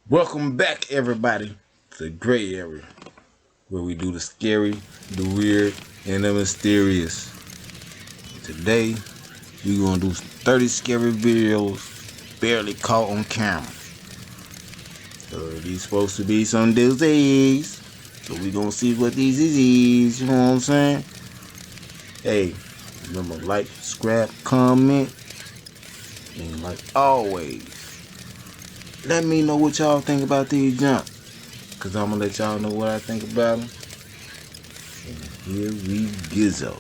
Welcome back, everybody, to the gray area, where we do the scary, the weird, and the mysterious. Today, we're gonna do 30 scary videos barely caught on camera. So these supposed to be some disease. So we gonna see what these is, you know what I'm saying? Hey, remember like, subscribe, comment, and like always, let me know what y'all think about these jumps. Cause I'm gonna let y'all know what I think about them. And here we gizzo.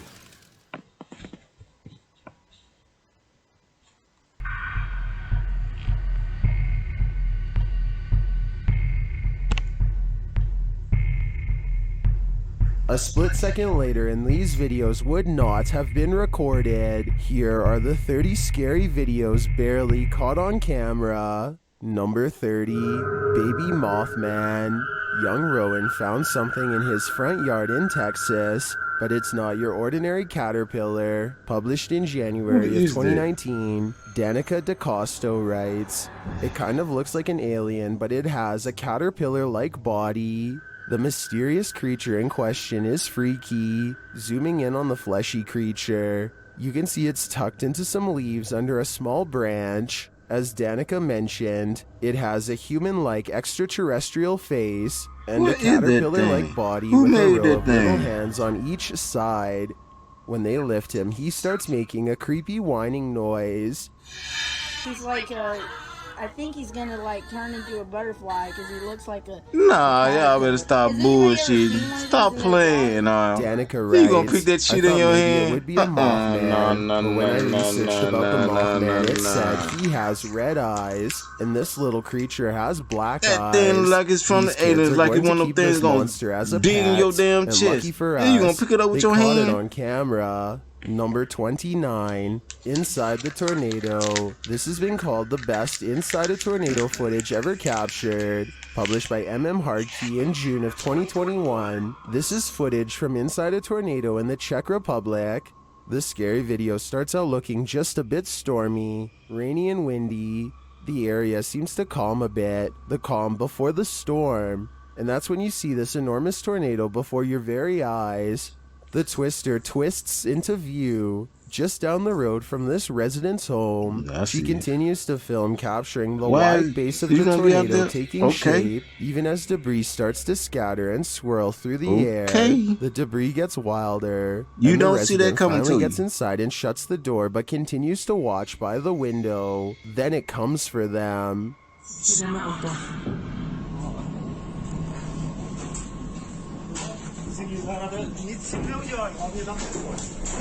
A split second later, and these videos would not have been recorded. Here are the 30 scary videos barely caught on camera. Number 30, Baby Mothman. Young Rowan found something in his front yard in Texas, but it's not your ordinary caterpillar. Published in January of 2019, Danica DeCosto writes, "It kind of looks like an alien, but it has a caterpillar-like body." The mysterious creature in question is freaky. Zooming in on the fleshy creature, you can see it's tucked into some leaves under a small branch. As Danica mentioned, it has a human-like extraterrestrial face and a caterpillar-like body with a row of little hands on each side. When they lift him, he starts making a creepy whining noise. He's like I think he's gonna like turn into a butterfly because he looks like a. Nah, y'all better stop bullshitting. Stop playing, Danica writes, you gonna pick that shit in your hand? It would be a Mothman, but when I researched about the Mothman, it said he has red eyes, and this little creature has black eyes. That thing look like it's from the aliens, like it's one of them things gonna dig in your damn chest. Then you gonna pick it up with your hand? It on camera. Number 29, Inside the Tornado. This has been called the best inside a tornado footage ever captured. Published by Hardkey in June of 2021. This is footage from inside a tornado in the Czech Republic. The scary video starts out looking just a bit stormy, rainy and windy. The area seems to calm a bit, the calm before the storm. And that's when you see this enormous tornado before your very eyes. The twister twists into view just down the road from this resident's home. She continues to film, capturing the wide base of the tornado taking shape, even as debris starts to scatter and swirl through the air. The debris gets wilder. You don't see that coming to you. Gets inside and shuts the door, but continues to watch by the window. Then it comes for them.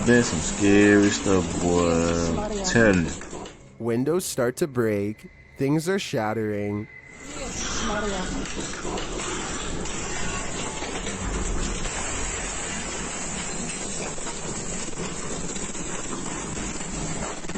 There's some scary stuff, boy. I'm telling you. Windows start to break. Things are shattering.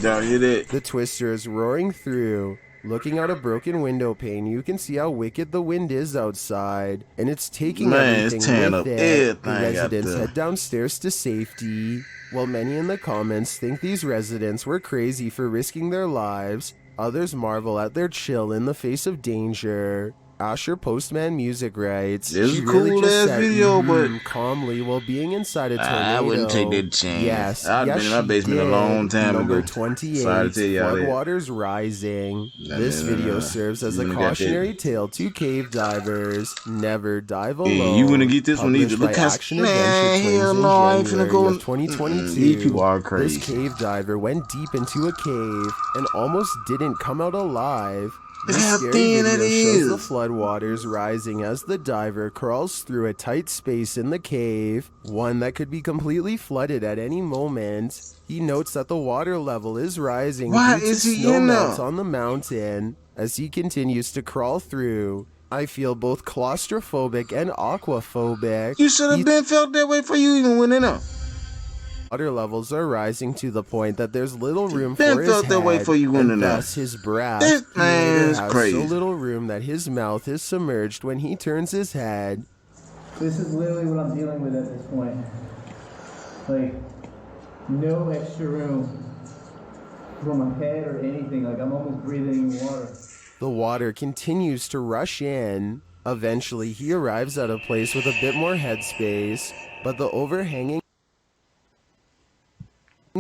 Y'all hear that? The twister is roaring through. Looking out a broken window pane, you can see how wicked the wind is outside, and it's taking everything with it. The residents head downstairs to safety. While many in the comments think these residents were crazy for risking their lives, others marvel at their chill in the face of danger. Asher Postman Music writes, "This is a cool ass video, but calmly while being inside a tornado." I wouldn't take that chance. Yes, I've been in my basement a long time Number ago. 28, Floodwaters Floodwaters Rising. This video serves as a cautionary tale to cave divers. Never dive alone. Hey, you wanna get this one either? Look how man, hell no, I ain't finna go. 2022. These people are crazy. This cave diver went deep into a cave and almost didn't come out alive. Look how thin it is. Shows the floodwaters rising as the diver crawls through a tight space in the cave, one that could be completely flooded at any moment. He notes that the water level is rising due to snow melt on the mountain. As he continues to crawl through, I feel both claustrophobic and aquaphobic. You should have been felt that way before you even went in there. Water levels are rising to the point that there's little room for his felt that way head, for you and thus his breath. This man is crazy. So little room that his mouth is submerged when he turns his head. This is literally what I'm dealing with at this point. Like, no extra room for my head or anything. Like, I'm almost breathing in water. The water continues to rush in. Eventually, he arrives at a place with a bit more headspace, but the overhanging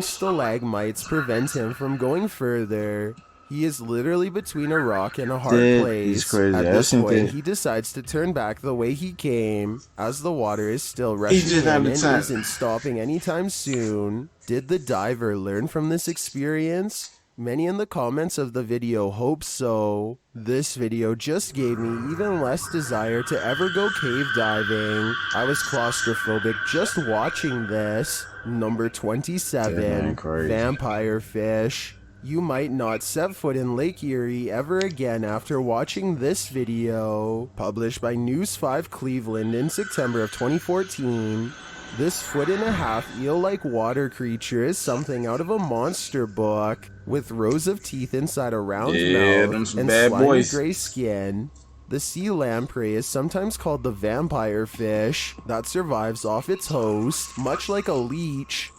stalagmites prevent him from going further. He is literally between a rock and a hard That place. is crazy. At I this seen point, that. he decides to turn back the way he came, as the water is still He rushing just in had and the time. isn't stopping anytime soon. Did the diver learn from this experience? Many in the comments of the video hope so. This video just gave me even less desire to ever go cave diving. I was claustrophobic just watching this. Number 27, Damn, crazy. Vampire Fish. You might not set foot in Lake Erie ever again after watching this video. Published by News 5 Cleveland in September of 2014. This 1.5-foot eel-like water creature is something out of a monster book, with rows of teeth inside a round Yeah, them mouth some and bad slimy boys. gray skin. The sea lamprey is sometimes called the vampire fish that survives off its host, much like a leech.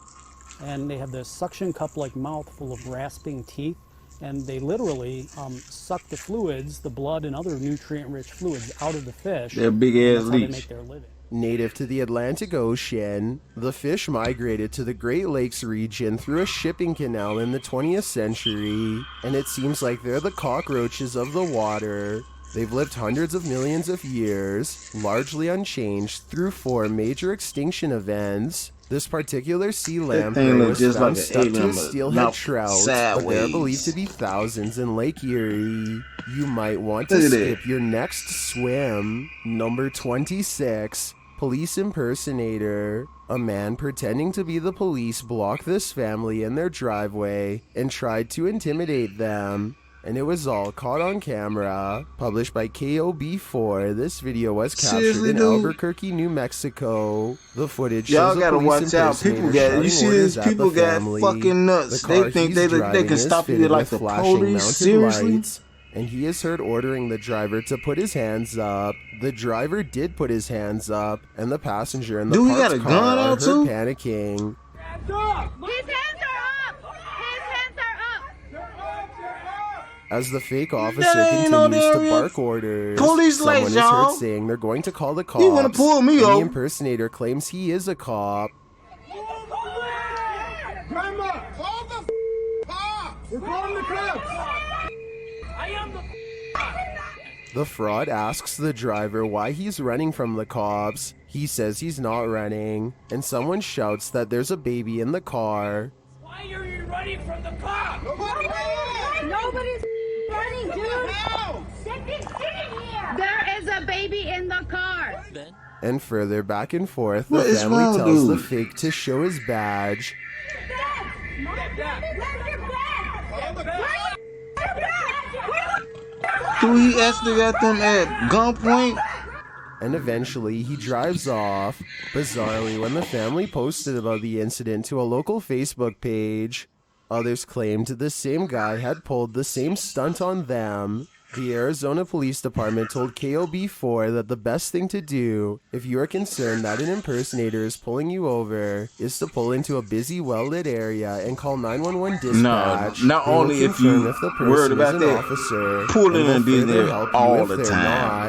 And they have this suction cup-like mouth full of rasping teeth, and they literally suck the fluids, the blood and other nutrient-rich fluids out of the fish. They're big and ass that's how they leech. make their living. Native to the Atlantic Ocean, the fish migrated to the Great Lakes region through a shipping canal in the 20th century, and it seems like they're the cockroaches of the water. They've lived hundreds of millions of years, largely unchanged, through 4 major extinction events. This particular sea lamprey thing look was just found like an stuck to alien, a but steelhead mouth trout, but there are sideways. believed to be thousands in Lake Erie. You might want to Look at skip that. your next swim. Number 26. Police impersonator. A man pretending to be the police blocked this family in their driveway and tried to intimidate them. And it was all caught on camera. Published by KOB4, this video was captured Seriously, in dude? Albuquerque, New Mexico. The footage Y'all shows a gotta police watch out. People impersonator got, you shouting see orders this? at the People got family. fucking nuts. The They car think he's they driving can is stop you fitted like with the flashing police. mounted Seriously? lights, and he is heard ordering the driver to put his hands up. The driver did put his hands up, and the passenger in the Dude, he parked got a car gun are out heard too? His panicking. hands are up! His hands are up! As the fake officer That ain't no continues to damn bark orders, police someone lights, is y'all. heard saying they're going to call the cops. He wanna pull me and over. the impersonator claims he is a cop. Grandma, call the cops! We're calling the cops! The fraud asks the driver why he's running from the cops. He says he's not running, and someone shouts that there's a baby in the car. Why are you running from the cops? Nobody's running, dude! They've been sitting here! There is a baby in the car! And further back and forth, the What is family wrong, tells the dude? fake to show his badge. Dude, he actually got them at gunpoint. And eventually he drives off. Bizarrely, when the family posted about the incident to a local Facebook page, others claimed the same guy had pulled the same stunt on them. The Arizona Police Department told KOB4 that the best thing to do, if you are concerned that an impersonator is pulling you over, is to pull into a busy, well-lit area and call 911 dispatch. not They will only if confirm you if the worried person about is an that, officer, pull in will and be further there help you all if the they're time.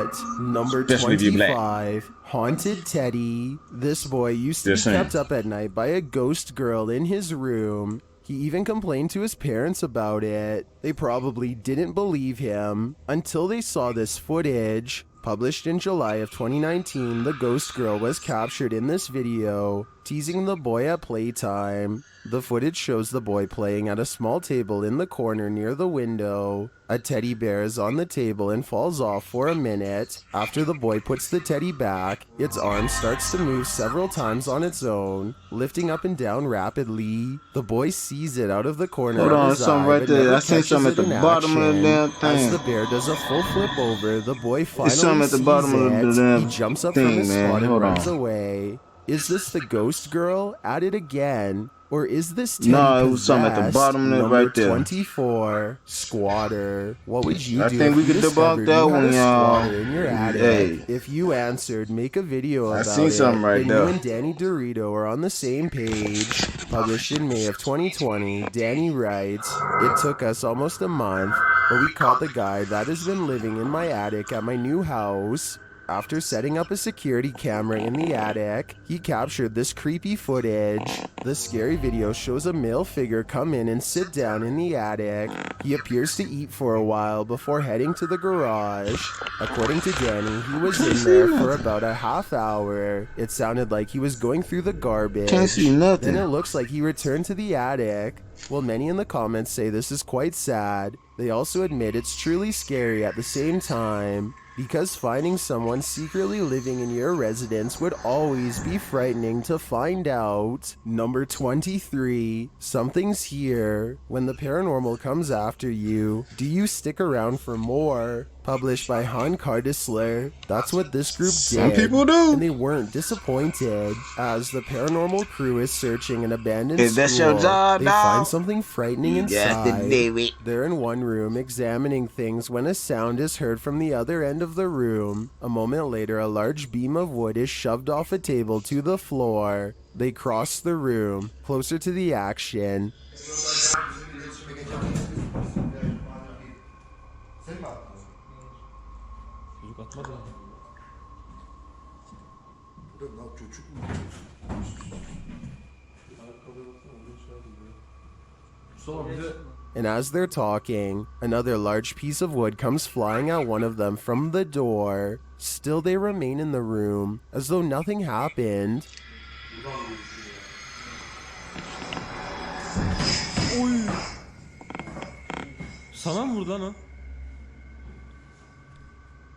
not. Number Especially if you're black. 25. Haunted Teddy. This boy used to Just be saying. kept up at night by a ghost girl in his room. He even complained to his parents about it. They probably didn't believe him until they saw this footage. Published in July of 2019, the ghost girl was captured in this video, teasing the boy at playtime. The footage shows the boy playing at a small table in the corner near the window. A teddy bear is on the table and falls off for a minute. After the boy puts the teddy back, its arm starts to move several times on its own, lifting up and down rapidly. The boy sees it out of the corner Hold of on, his there's something eye, right but there. never I seen catches something at it the in bottom of the action. damn As thing. the bear does a full flip over, the boy finally something at the sees bottom of the it. damn He jumps up thing, from his man. spot and Hold runs on. away. Is this the ghost girl at it again? Or is this Teddy No, it was something at the possessed? bottom of it Number right there. 24, squatter. What would you I do think if we you could discovered debunk that you had one, a y'all. squatter in your attic? Hey. If you answered, make a video I about seen it. something right and there. you and Danny Dorito are on the same page. Published in May of 2020, Danny writes, "It took us almost a month, but we caught the guy that has been living in my attic at my new house. After setting up a security camera in the attic, he captured this creepy footage. The scary video shows a male figure come in and sit down in the attic. He appears to eat for a while before heading to the garage. According to Danny, he was in there for about a half hour. It sounded like he was going through the garbage. Can't see nothing. Then it looks like he returned to the attic. Well, many in the comments say this is quite sad. They also admit it's truly scary at the same time, because finding someone secretly living in your residence would always be frightening to find out. Number 23, something's here. When the paranormal comes after you, do you stick around for more? Published by Han Cardisler. That's what this group did. Some people do. And they weren't disappointed. As the paranormal crew is searching an abandoned If that's school, your job, they dog, find something frightening you got to inside. do it. They're in one room examining things when a sound is heard from the other end of the room. A moment later, a large beam of wood is shoved off a table to the floor. They cross the room, closer to the action. And as they're talking, another large piece of wood comes flying at one of them from the door. Still, they remain in the room, as though nothing happened. Sana mı vurdu lan o?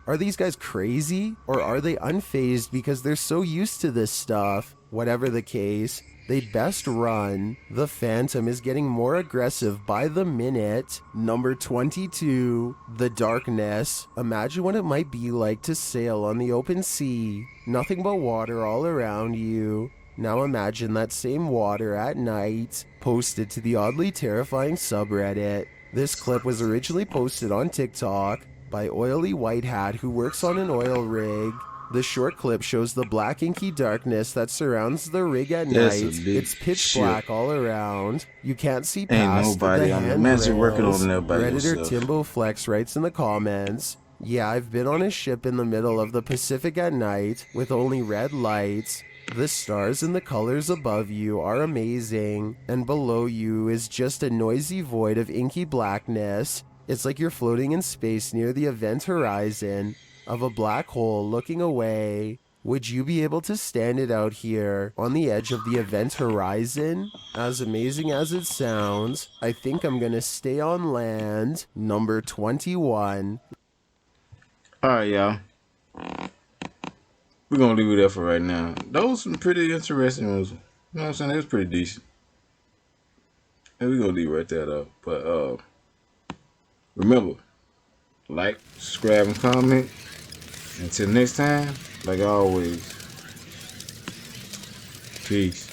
Are these guys crazy? Or are they unfazed because they're so used to this stuff? Whatever the case, they'd best run. The Phantom is getting more aggressive by the minute. Number 22, the darkness. Imagine what it might be like to sail on the open sea. Nothing but water all around you. Now imagine that same water at night. Posted to the oddly terrifying subreddit. This clip was originally posted on TikTok by Oily White Hat, who works on an oil rig. The short clip shows the black inky darkness that surrounds the rig at That's night. a big It's pitch shit. black all around. You can't see Ain't past nobody the on the man's working handrails. on that by Redditor yourself. Timbo Flex writes in the comments, "Yeah, I've been on a ship in the middle of the Pacific at night with only red lights. The stars and the colors above you are amazing, and below you is just a noisy void of inky blackness. It's like you're floating in space near the event horizon of a black hole looking away. Would you be able to stand it out here on the edge of the event horizon? As amazing as it sounds, I think I'm gonna stay on land." Number 21. Alright, y'all. We're gonna leave it there for right now. Those some pretty interesting ones. You know what I'm saying? It was pretty decent. And we're gonna leave it right there though. But remember, like, subscribe, and comment. Until next time, like always, peace.